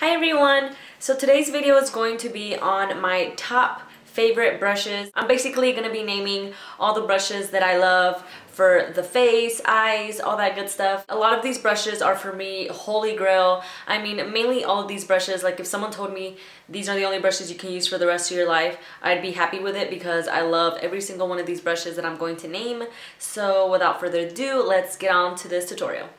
Hi everyone! So today's video is going to be on my top favorite brushes. I'm basically going to be naming all the brushes that I love for the face, eyes, all that good stuff. A lot of these brushes are for me holy grail. I mean, mainly all of these brushes, like if someone told me these are the only brushes you can use for the rest of your life, I'd be happy with it because I love every single one of these brushes that I'm going to name. So without further ado, let's get on to this tutorial.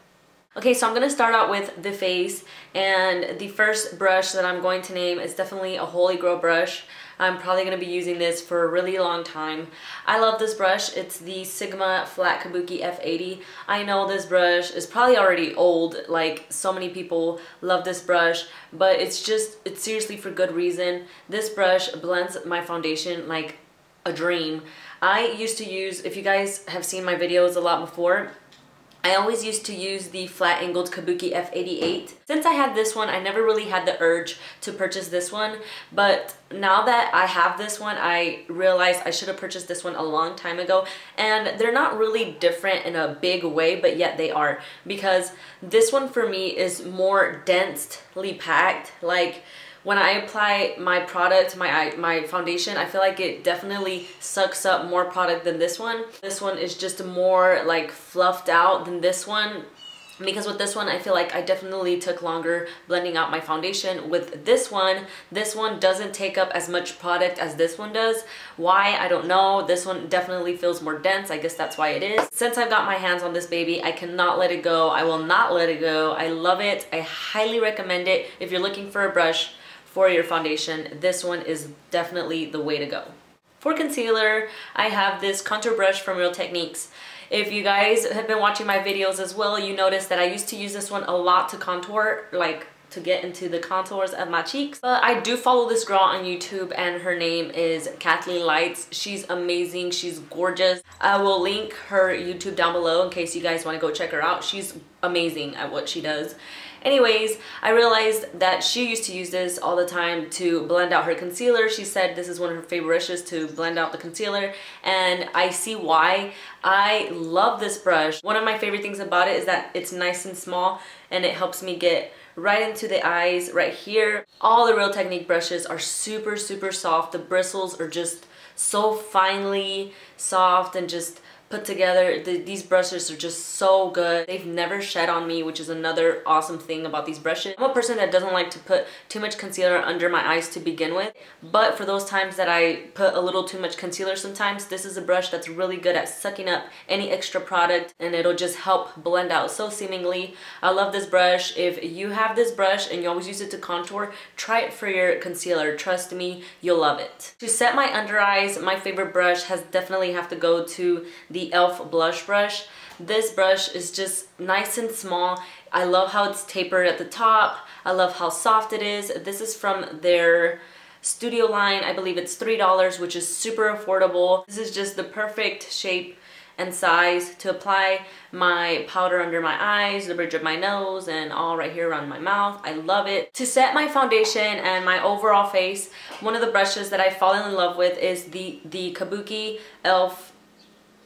Okay, so I'm going to start out with the face, and the first brush that I'm going to name is definitely a holy grail brush. I'm probably going to be using this for a really long time. I love this brush. It's the Sigma Flat Kabuki F80. I know this brush is probably already old, like so many people love this brush, but it's seriously for good reason. This brush blends my foundation like a dream. I used to use, if you guys have seen my videos a lot before, I always used to use the flat angled Kabuki F88. Since I had this one, I never really had the urge to purchase this one, but now that I have this one, I realized I should have purchased this one a long time ago, and they're not really different in a big way, but yet they are, because this one for me is more densely packed. Like, when I apply my product, my foundation, I feel like it definitely sucks up more product than this one. This one is just more like fluffed out than this one, because with this one I feel like I definitely took longer blending out my foundation. With this one doesn't take up as much product as this one does. Why? I don't know. This one definitely feels more dense. I guess that's why it is. Since I've got my hands on this baby, I cannot let it go. I will not let it go. I love it. I highly recommend it. If you're looking for a brush for your foundation, this one is definitely the way to go. For concealer, I have this contour brush from Real Techniques. If you guys have been watching my videos as well, you notice that I used to use this one a lot to contour, like to get into the contours of my cheeks. But I do follow this girl on YouTube, and her name is Kathleen Lights. She's amazing. She's gorgeous. I will link her YouTube down below in case you guys want to go check her out. She's amazing at what she does. Anyways, I realized that she used to use this all the time to blend out her concealer. She said this is one of her favorite brushes to blend out the concealer, and I see why. I love this brush. One of my favorite things about it is that it's nice and small, and it helps me get right into the eyes right here. All the Real Technique brushes are super soft. The bristles are just so finely soft and just put together. These brushes are just so good. They've never shed on me, which is another awesome thing about these brushes. I'm a person that doesn't like to put too much concealer under my eyes to begin with, but for those times that I put a little too much concealer sometimes, this is a brush that's really good at sucking up any extra product, and it'll just help blend out so seamlessly. I love this brush. If you have this brush and you always use it to contour, try it for your concealer. Trust me, you'll love it. To set my under eyes, my favorite brush has definitely have to go to the e.l.f. blush brush. This brush is just nice and small. I love how it's tapered at the top. I love how soft it is. This is from their studio line. I believe it's $3, which is super affordable. This is just the perfect shape and size to apply my powder under my eyes, the bridge of my nose, and all right here around my mouth. I love it. To set my foundation and my overall face, one of the brushes that I've fallen in love with is the Kabuki e.l.f.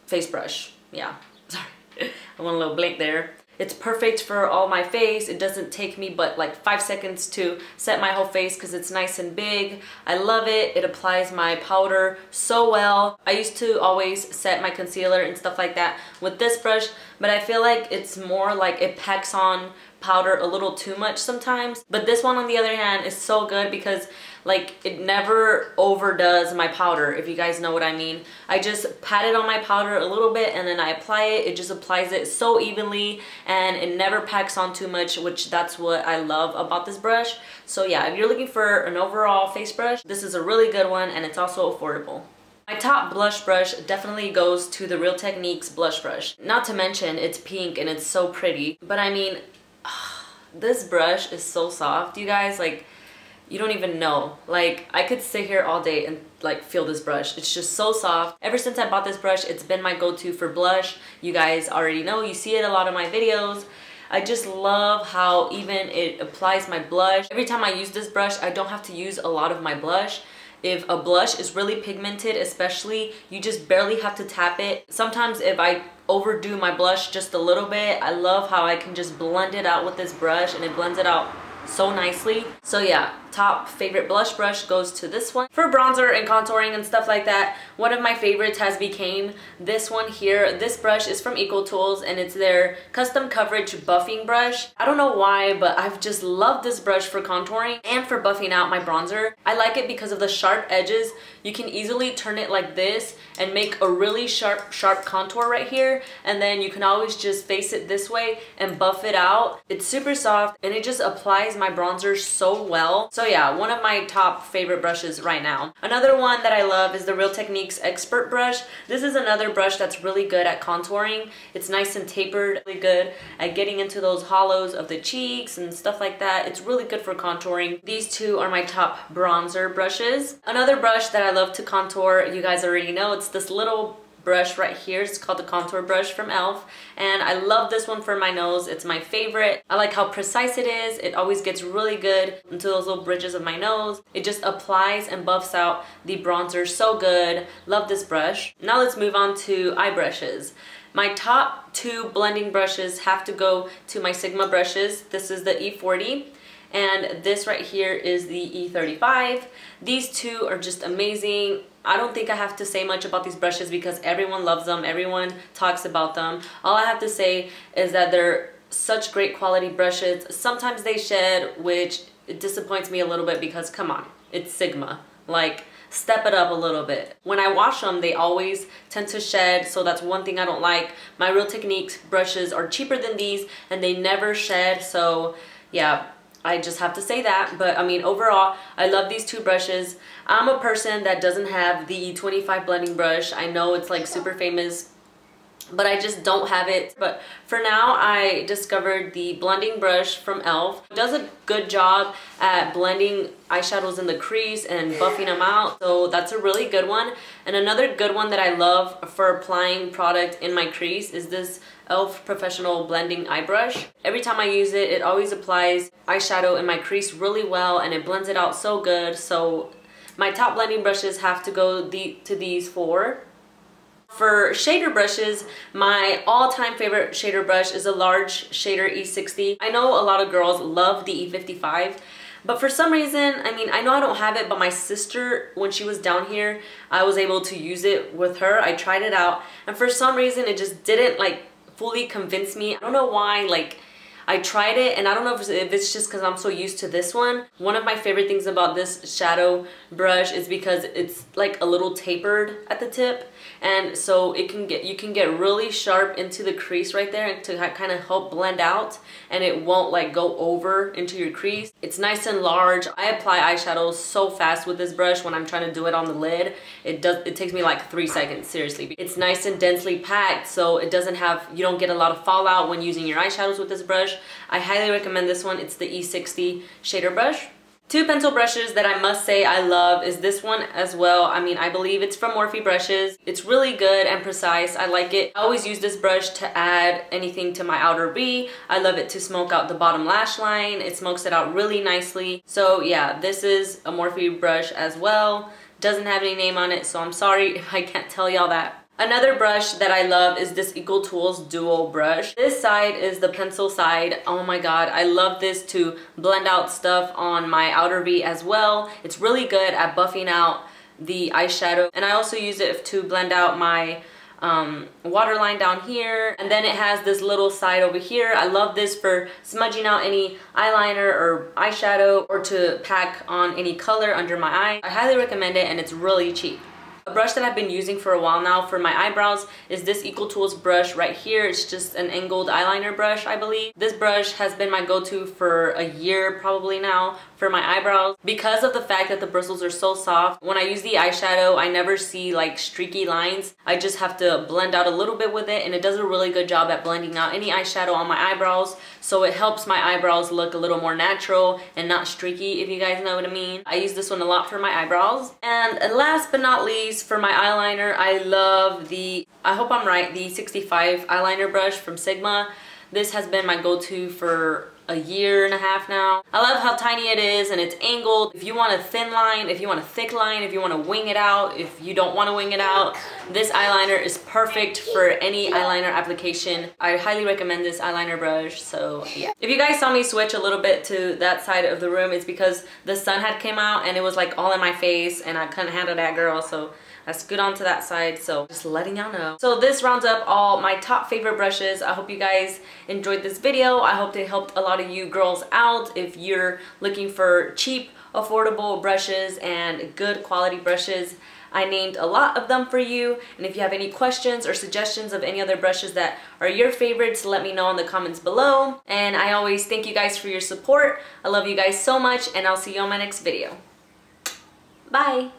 face brush. Yeah, sorry, I went a little blank there. It's perfect for all my face. It doesn't take me but like 5 seconds to set my whole face because it's nice and big. I love it. It applies my powder so well. I used to always set my concealer and stuff like that with this brush, but I feel like it's more like it packs on powder a little too much sometimes. But this one on the other hand is so good because like it never overdoes my powder, if you guys know what I mean. I just pat it on my powder a little bit and then I apply it. It just applies it so evenly and it never packs on too much, which that's what I love about this brush. So yeah, if you're looking for an overall face brush, this is a really good one, and it's also affordable. My top blush brush definitely goes to the Real Techniques blush brush. Not to mention it's pink and it's so pretty, but I mean, this brush is so soft, you guys. Like, you don't even know. Like, I could sit here all day and like feel this brush. It's just so soft. Ever since I bought this brush, it's been my go-to for blush. You guys already know, you see it a lot in my videos. I just love how even it applies my blush. Every time I use this brush, I don't have to use a lot of my blush. If a blush is really pigmented especially, you just barely have to tap it. Sometimes if I overdo my blush just a little bit, I love how I can just blend it out with this brush, and it blends it out so nicely. So yeah, top favorite blush brush goes to this one. For bronzer and contouring and stuff like that, one of my favorites has became this one here. This brush is from Eco Tools and it's their custom coverage buffing brush. I don't know why, but I've just loved this brush for contouring and for buffing out my bronzer. I like it because of the sharp edges. You can easily turn it like this and make a really sharp contour right here, and then you can always just face it this way and buff it out. It's super soft and it just applies my bronzer so well. So yeah, one of my top favorite brushes right now. Another one that I love is the Real Techniques Expert brush. This is another brush that's really good at contouring. It's nice and tapered, really good at getting into those hollows of the cheeks and stuff like that. It's really good for contouring. These two are my top bronzer brushes. Another brush that I love to contour, you guys already know, it's this little brush right here. It's called the Contour Brush from e.l.f. and I love this one for my nose. It's my favorite. I like how precise it is. It always gets really good into those little bridges of my nose. It just applies and buffs out the bronzer so good. Love this brush. Now let's move on to eye brushes. My top two blending brushes have to go to my Sigma brushes. This is the E40 and this right here is the E35. These two are just amazing. I don't think I have to say much about these brushes because everyone loves them, everyone talks about them. All I have to say is that they're such great quality brushes. Sometimes they shed, which it disappoints me a little bit because come on, it's Sigma. Like, step it up a little bit. When I wash them, they always tend to shed, so that's one thing I don't like. My Real Techniques brushes are cheaper than these and they never shed, so yeah, I just have to say that. But I mean, overall, I love these two brushes. I'm a person that doesn't have the E25 blending brush. I know it's like super famous, but I just don't have it. But for now, I discovered the blending brush from e.l.f. It does a good job at blending eyeshadows in the crease and buffing them out, so that's a really good one. And another good one that I love for applying product in my crease is this e.l.f. Professional Blending Eye Brush. Every time I use it, it always applies eyeshadow in my crease really well and it blends it out so good. So my top blending brushes have to go to these four. For shader brushes, my all-time favorite shader brush is a large shader E60. I know a lot of girls love the E55, but for some reason, I mean, I know I don't have it, but my sister, when she was down here, I was able to use it with her. I tried it out, and for some reason, it just didn't like fully convince me. I don't know why, like, I tried it and I don't know if it's just because I'm so used to this one. One of my favorite things about this shadow brush is because it's like a little tapered at the tip, and so you can get really sharp into the crease right there to kind of help blend out, and it won't like go over into your crease. It's nice and large. I apply eyeshadows so fast with this brush when I'm trying to do it on the lid. It takes me like 3 seconds, seriously. It's nice and densely packed, so it doesn't have, you don't get a lot of fallout when using your eyeshadows with this brush. I highly recommend this one. It's the E60 shader brush. Two pencil brushes that I must say I love is this one as well. I mean, I believe it's from Morphe brushes. It's really good and precise. I like it. I always use this brush to add anything to my outer V. I love it to smoke out the bottom lash line. It smokes it out really nicely. So yeah, this is a Morphe brush as well. Doesn't have any name on it, so I'm sorry if I can't tell y'all that. Another brush that I love is this Eco Tools Duo brush. This side is the pencil side. Oh my god, I love this to blend out stuff on my outer V as well. It's really good at buffing out the eyeshadow, and I also use it to blend out my waterline down here. And then it has this little side over here. I love this for smudging out any eyeliner or eyeshadow, or to pack on any color under my eye. I highly recommend it, and it's really cheap. A brush that I've been using for a while now for my eyebrows is this Eco Tools brush right here. It's just an angled eyeliner brush, I believe. This brush has been my go-to for a year probably now for my eyebrows, because of the fact that the bristles are so soft. When I use the eyeshadow, I never see like streaky lines. I just have to blend out a little bit with it, and it does a really good job at blending out any eyeshadow on my eyebrows, so it helps my eyebrows look a little more natural and not streaky, if you guys know what I mean. I use this one a lot for my eyebrows. And last but not least, for my eyeliner, I love the, I hope I'm right, the 65 eyeliner brush from Sigma. This has been my go-to for a year and a half now. I love how tiny it is and it's angled. If you want a thin line, if you want a thick line, if you want to wing it out, if you don't want to wing it out, this eyeliner is perfect for any eyeliner application. I highly recommend this eyeliner brush. So yeah. If you guys saw me switch a little bit to that side of the room, it's because the sun had came out and it was like all in my face and I couldn't handle that, girl. So I scoot onto that side, so just letting y'all know. So this rounds up all my top favorite brushes. I hope you guys enjoyed this video. I hope they helped a lot of you girls out if you're looking for cheap, affordable brushes and good quality brushes. I named a lot of them for you, and if you have any questions or suggestions of any other brushes that are your favorites, let me know in the comments below. And I always thank you guys for your support. I love you guys so much, and I'll see you on my next video. Bye!